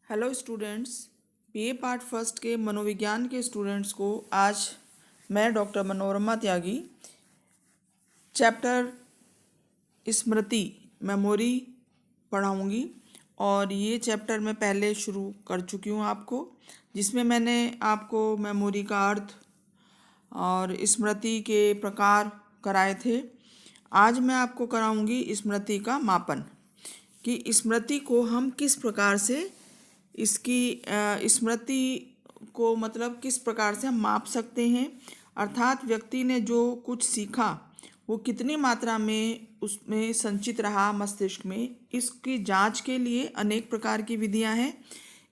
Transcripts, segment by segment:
Hello students. BA part first के मनोविज्ञान के स्टूडेंट्स को आज मैं डॉक्टर मनोरमा त्यागी चैप्टर स्मृति मेमोरी पढ़ाऊंगी। और ये चैप्टर मैं पहले शुरू कर चुकी हूँ आपको, जिसमें मैंने आपको मेमोरी का अर्थ और स्मृति के प्रकार कराए थे। आज मैं आपको कराऊंगी स्मृति का मापन कि स्मृति को हम किस प्रकार से इसकी स्मृति को मतलब किस प्रकार से हम माप सकते हैं, अर्थात व्यक्ति ने जो कुछ सीखा वो कितनी मात्रा में उसमें संचित रहा मस्तिष्क में। इसकी जांच के लिए अनेक प्रकार की विधियां हैं।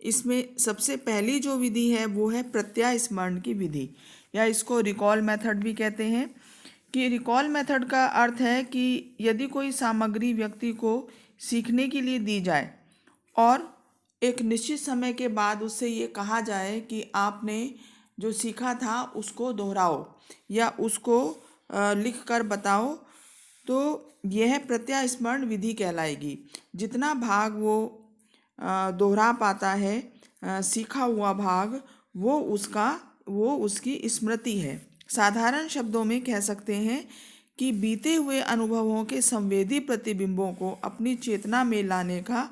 इसमें सबसे पहली जो विधि है वो है प्रत्याय स्मरण की विधि, या इसको रिकॉल मेथड भी कहते हैं। कि रिकॉल मेथड का अर्थ है कि यदि कोई सामग्री व्यक्ति को सीखने के लिए दी जाए और एक निश्चित समय के बाद उससे ये कहा जाए कि आपने जो सीखा था उसको दोहराओ या उसको लिख कर बताओ, तो यह प्रत्याय स्मरण विधि कहलाएगी। जितना भाग वो दोहरा पाता है, सीखा हुआ भाग, वो उसकी स्मृति है। साधारण शब्दों में कह सकते हैं कि बीते हुए अनुभवों के संवेदी प्रतिबिंबों को अपनी चेतना में लाने का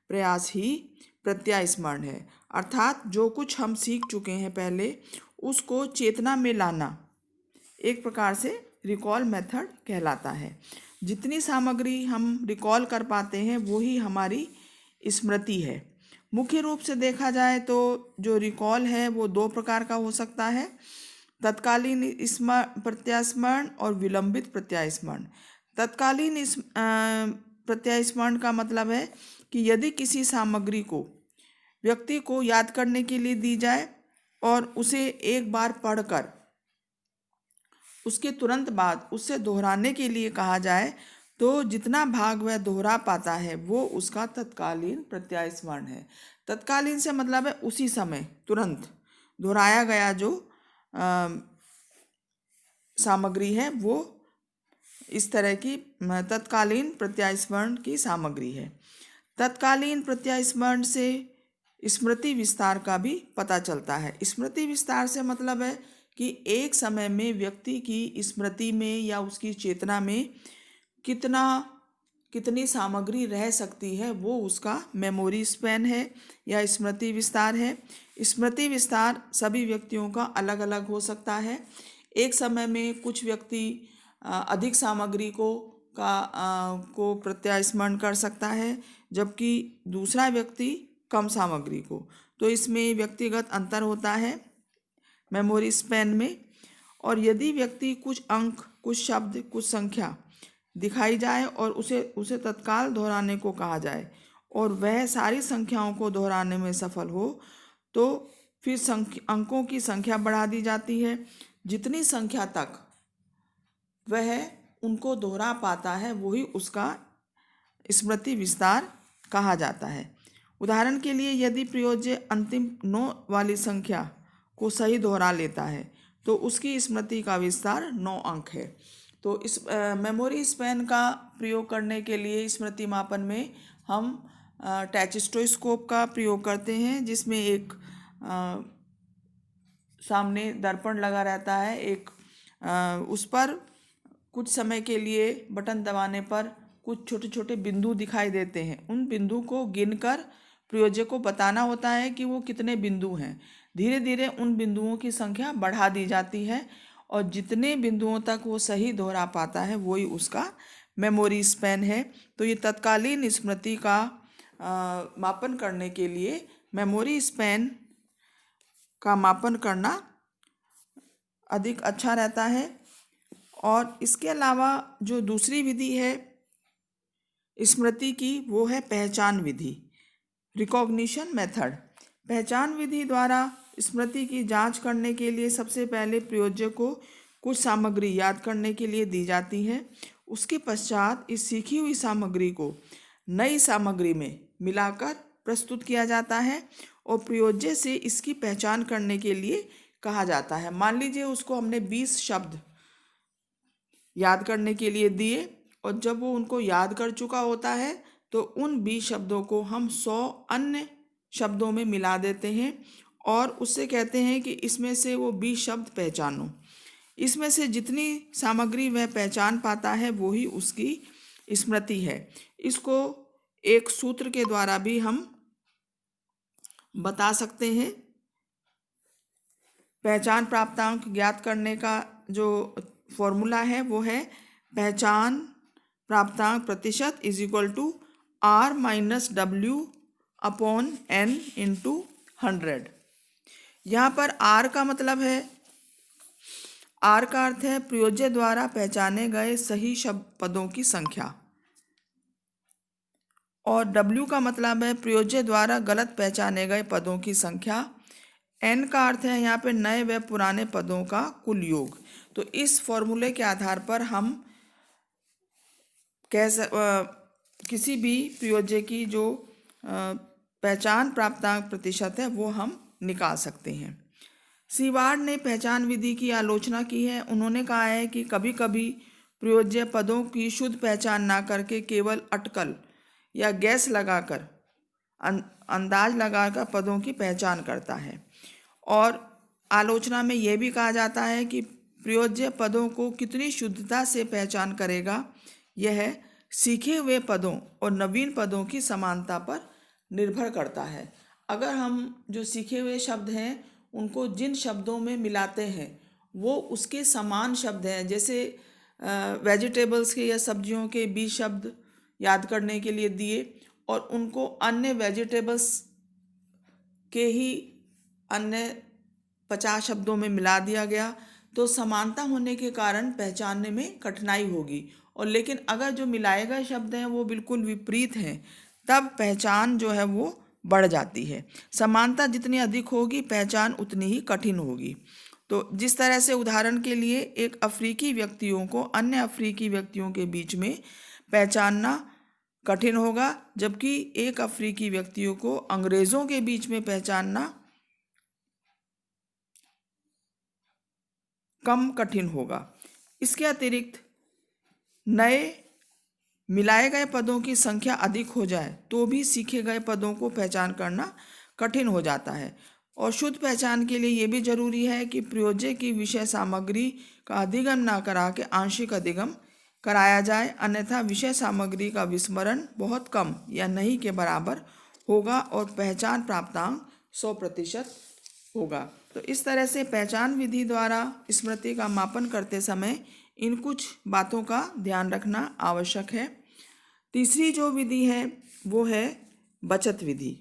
प्रयास ही प्रत्याय स्मरण है। अर्थात जो कुछ हम सीख चुके हैं पहले उसको चेतना में लाना एक प्रकार से रिकॉल मेथड कहलाता है। जितनी सामग्री हम रिकॉल कर पाते हैं वो ही हमारी स्मृति है। मुख्य रूप से देखा जाए तो जो रिकॉल है वो दो प्रकार का हो सकता है, तत्कालीन प्रत्याय स्मरण और विलंबित प्रत्याय स्मरण। तत्कालीन प्रत्याय स्मरण का मतलब है कि यदि किसी सामग्री को व्यक्ति को याद करने के लिए दी जाए और उसे एक बार पढ़कर उसके तुरंत बाद उससे दोहराने के लिए कहा जाए तो जितना भाग वह दोहरा पाता है वो उसका तत्कालीन प्रत्याय स्मरण है। तत्कालीन से मतलब है उसी समय तुरंत दोहराया गया जो सामग्री है वो इस तरह की तत्कालीन प्रत्याय स्मरण की सामग्री है। तत्कालीन प्रत्याय स्मरण से स्मृति विस्तार का भी पता चलता है। स्मृति विस्तार से मतलब है कि एक समय में व्यक्ति की स्मृति में या उसकी चेतना में कितनी सामग्री रह सकती है, वो उसका मेमोरी स्पैन है या स्मृति विस्तार है। स्मृति विस्तार सभी व्यक्तियों का अलग अलग हो सकता है। एक समय में कुछ व्यक्ति अधिक सामग्री को प्रत्याय स्मरण कर सकता है, जबकि दूसरा व्यक्ति कम सामग्री को। तो इसमें व्यक्तिगत अंतर होता है मेमोरी स्पैन में। और यदि व्यक्ति कुछ अंक, कुछ शब्द, कुछ संख्या दिखाई जाए और उसे तत्काल दोहराने को कहा जाए और वह सारी संख्याओं को दोहराने में सफल हो तो फिर अंकों की संख्या बढ़ा दी जाती है। जितनी संख्या तक वह उनको दोहरा पाता है वही उसका स्मृति विस्तार कहा जाता है। उदाहरण के लिए यदि प्रयोज्य अंतिम 9 वाली संख्या को सही दोहरा लेता है तो उसकी स्मृति का विस्तार 9 अंक है। तो इस मेमोरी स्पैन का प्रयोग करने के लिए स्मृति मापन में हम टैचिस्टोस्कोप का प्रयोग करते हैं, जिसमें एक सामने दर्पण लगा रहता है। उस पर कुछ समय के लिए बटन दबाने पर कुछ छोटे छोटे बिंदु दिखाई देते हैं। उन बिंदु को गिनकर प्रयोजक को बताना होता है कि वो कितने बिंदु हैं। धीरे धीरे उन बिंदुओं की संख्या बढ़ा दी जाती है और जितने बिंदुओं तक वो सही दोहरा पाता है वही उसका मेमोरी स्पैन है। तो ये तत्कालीन स्मृति का मापन करने के लिए मेमोरी स्पैन का मापन करना अधिक अच्छा रहता है। और इसके अलावा जो दूसरी विधि है स्मृति की वो है पहचान विधि, रिकॉग्निशन मेथड। पहचान विधि द्वारा स्मृति की जांच करने के लिए सबसे पहले प्रयोजक को कुछ सामग्री याद करने के लिए दी जाती है। उसके पश्चात इस सीखी हुई सामग्री को नई सामग्री में मिलाकर प्रस्तुत किया जाता है और प्रयोज्य से इसकी पहचान करने के लिए कहा जाता है। मान लीजिए उसको हमने 20 शब्द याद करने के लिए दिए और जब वो उनको याद कर चुका होता है तो उन 20 शब्दों को हम 100 अन्य शब्दों में मिला देते हैं और उससे कहते हैं कि इसमें से वो 20 शब्द पहचानो। इसमें से जितनी सामग्री वह पहचान पाता है वो ही उसकी स्मृति है। इसको एक सूत्र के द्वारा भी हम बता सकते हैं। पहचान प्राप्तांक ज्ञात करने का जो फॉर्मूला है वो है पहचान प्राप्तांक प्रतिशत is equal to R - W upon N into 100। यहाँ पर R का मतलब है, R का अर्थ है प्रयोज्य द्वारा पहचाने गए सही शब्द पदों की संख्या, और W का मतलब है प्रयोज्य द्वारा गलत पहचाने गए पदों की संख्या। N का अर्थ है यहाँ पे नए व पुराने पदों का कुल योग। तो इस फॉर्मूले के आधार पर हम किसी भी प्रयोज्य की जो पहचान प्राप्तांक प्रतिशत है वो हम निकाल सकते हैं। सीवार्ड ने पहचान विधि की आलोचना की है। उन्होंने कहा है कि कभी कभी प्रयोज्य पदों की शुद्ध पहचान ना करके केवल अटकल या गैस लगाकर अंदाज लगाकर पदों की पहचान करता है। और आलोचना में यह भी कहा जाता है कि प्रयोज्य पदों को कितनी शुद्धता से पहचान करेगा यह सीखे हुए पदों और नवीन पदों की समानता पर निर्भर करता है। अगर हम जो सीखे हुए शब्द हैं उनको जिन शब्दों में मिलाते हैं वो उसके समान शब्द हैं, जैसे वेजिटेबल्स के या सब्जियों के 20 शब्द याद करने के लिए दिए और उनको अन्य वेजिटेबल्स के ही अन्य 50 शब्दों में मिला दिया गया तो समानता होने के कारण पहचानने में कठिनाई होगी। और लेकिन अगर जो मिलाए गए शब्द हैं वो बिल्कुल विपरीत हैं तब पहचान जो है वो बढ़ जाती है। समानता जितनी अधिक होगी पहचान उतनी ही कठिन होगी। तो जिस तरह से उदाहरण के लिए एक अफ्रीकी व्यक्तियों को अन्य अफ्रीकी व्यक्तियों के बीच में पहचानना कठिन होगा, जबकि एक अफ्रीकी व्यक्तियों को अंग्रेज़ों के बीच में पहचानना कम कठिन होगा। इसके अतिरिक्त नए मिलाए गए पदों की संख्या अधिक हो जाए तो भी सीखे गए पदों को पहचान करना कठिन हो जाता है। और शुद्ध पहचान के लिए ये भी जरूरी है कि प्रयोज्य की विषय सामग्री का अधिगम ना करा के आंशिक अधिगम कराया जाए, अन्यथा विषय सामग्री का विस्मरण बहुत कम या नहीं के बराबर होगा और पहचान प्राप्तांक 100% होगा। तो इस तरह से पहचान विधि द्वारा स्मृति का मापन करते समय इन कुछ बातों का ध्यान रखना आवश्यक है। तीसरी जो विधि है वो है बचत विधि।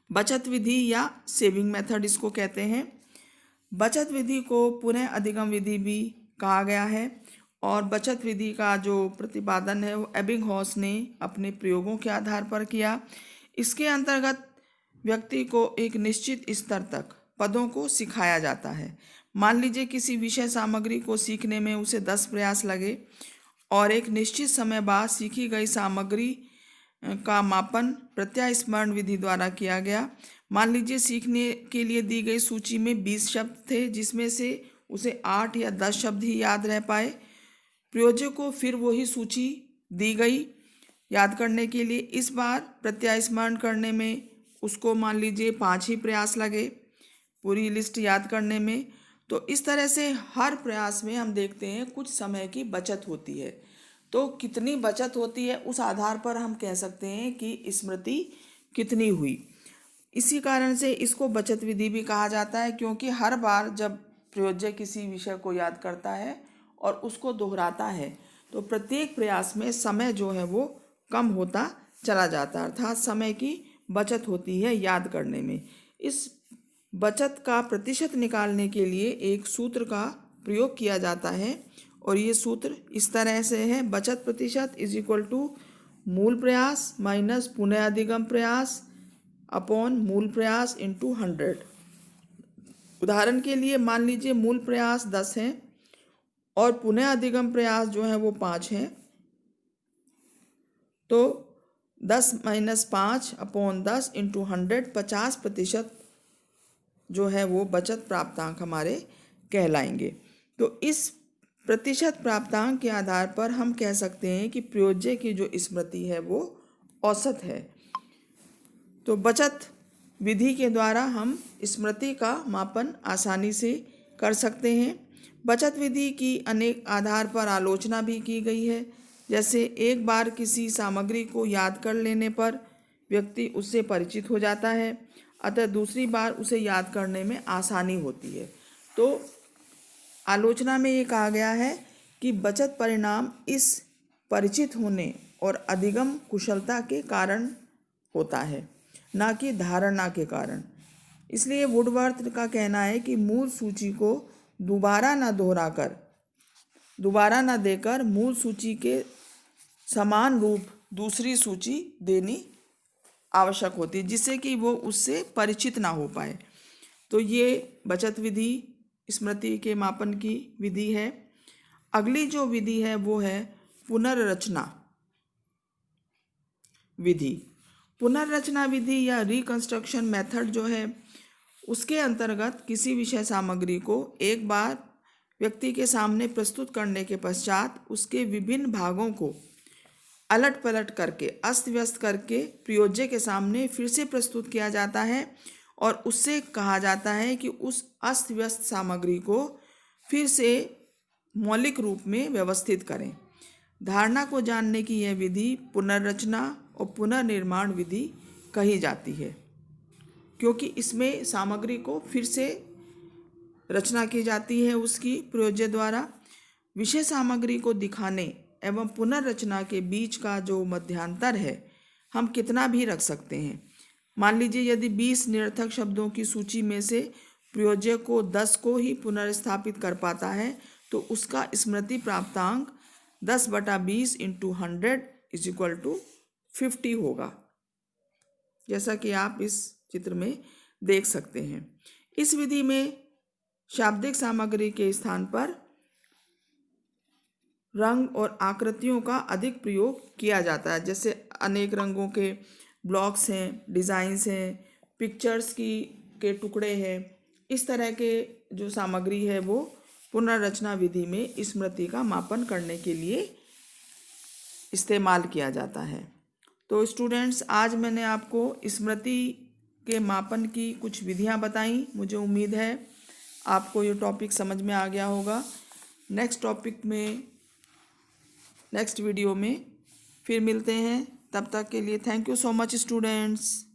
बचत विधि या सेविंग मेथड इसको कहते हैं। बचत विधि को पुनः अधिगम विधि भी कहा गया है और बचत विधि का जो प्रतिपादन है वो एबिंगहॉस ने अपने प्रयोगों के आधार पर किया। इसके अंतर्गत व्यक्ति को एक निश्चित स्तर तक पदों को सिखाया जाता है। मान लीजिए किसी विषय सामग्री को सीखने में उसे 10 प्रयास लगे और एक निश्चित समय बाद सीखी गई सामग्री का मापन प्रत्यास्मरण विधि द्वारा किया गया। मान लीजिए सीखने के लिए दी गई सूची में 20 शब्द थे जिसमें से उसे 8 या 10 शब्द ही याद रह पाए। प्रयोज्य को फिर वही सूची दी गई याद करने के लिए। इस बार प्रत्यास्मरण करने में उसको मान लीजिए 5 ही प्रयास लगे पूरी लिस्ट याद करने में। तो इस तरह से हर प्रयास में हम देखते हैं कुछ समय की बचत होती है। तो कितनी बचत होती है उस आधार पर हम कह सकते हैं कि स्मृति कितनी हुई। इसी कारण से इसको बचत विधि भी कहा जाता है, क्योंकि हर बार जब प्रयोज्य किसी विषय को याद करता है और उसको दोहराता है तो प्रत्येक प्रयास में समय जो है वो कम होता चला जाता है, अर्थात समय की बचत होती है याद करने में। इस बचत का प्रतिशत निकालने के लिए एक सूत्र का प्रयोग किया जाता है और ये सूत्र इस तरह से है: बचत प्रतिशत इज इक्वल टू मूल प्रयास माइनस पुनः अधिगम प्रयास अपॉन मूल प्रयास इंटू 100। उदाहरण के लिए मान लीजिए मूल प्रयास 10 हैं और पुनः अधिगम प्रयास जो है वो 5 हैं, तो 10 - 5 अपॉन 10 इंटू 100 50% जो है वो बचत प्राप्तांक हमारे कहलाएंगे। तो इस प्रतिशत प्राप्तांक के आधार पर हम कह सकते हैं कि प्रयोज्य की जो स्मृति है वो औसत है। तो बचत विधि के द्वारा हम स्मृति का मापन आसानी से कर सकते हैं। बचत विधि की अनेक आधार पर आलोचना भी की गई है। जैसे एक बार किसी सामग्री को याद कर लेने पर व्यक्ति उससे परिचित हो जाता है, अतः दूसरी बार उसे याद करने में आसानी होती है। तो आलोचना में ये कहा गया है कि बचत परिणाम इस परिचित होने और अधिगम कुशलता के कारण होता है, ना कि धारणा के कारण। इसलिए वुडवर्थ का कहना है कि मूल सूची को दोबारा न देकर मूल सूची के समान रूप दूसरी सूची देनी आवश्यक होती है, जिससे कि वो उससे परिचित ना हो पाए। तो ये बचत विधि स्मृति के मापन की विधि है। अगली जो विधि है वो है पुनर्रचना विधि। पुनर्रचना विधि या रिकंस्ट्रक्शन मेथड जो है, उसके अंतर्गत किसी विषय सामग्री को एक बार व्यक्ति के सामने प्रस्तुत करने के पश्चात उसके विभिन्न भागों को अलट पलट करके अस्त व्यस्त करके प्रयोज्य के सामने फिर से प्रस्तुत किया जाता है और उससे कहा जाता है कि उस अस्त व्यस्त सामग्री को फिर से मौलिक रूप में व्यवस्थित करें। धारणा को जानने की यह विधि पुनर्रचना और पुनर्निर्माण विधि कही जाती है, क्योंकि इसमें सामग्री को फिर से रचना की जाती है उसकी प्रयोज्य द्वारा। विषय सामग्री को दिखाने एवं पुनर्रचना के बीच का जो मध्यांतर है, हम कितना भी रख सकते हैं। मान लीजिए यदि 20 निरर्थक शब्दों की सूची में से प्रयोज्य को 10 को ही पुनर्स्थापित कर पाता है, तो उसका स्मृति प्राप्तांक 10/20 × 100 = 50 होगा, जैसा कि आप इस चित्र में देख सकते हैं। इस विधि में शाब्दिक सामग्री के स्थान पर रंग और आकृतियों का अधिक प्रयोग किया जाता है। जैसे अनेक रंगों के ब्लॉक्स हैं, डिज़ाइंस हैं, पिक्चर्स के टुकड़े हैं। इस तरह के जो सामग्री है वो पुनर्रचना विधि में स्मृति का मापन करने के लिए इस्तेमाल किया जाता है। तो स्टूडेंट्स, आज मैंने आपको स्मृति के मापन की कुछ विधियां बताई। मुझे उम्मीद है आपको ये टॉपिक समझ में आ गया होगा। नेक्स्ट वीडियो में फिर मिलते हैं। तब तक के लिए thank you so much students.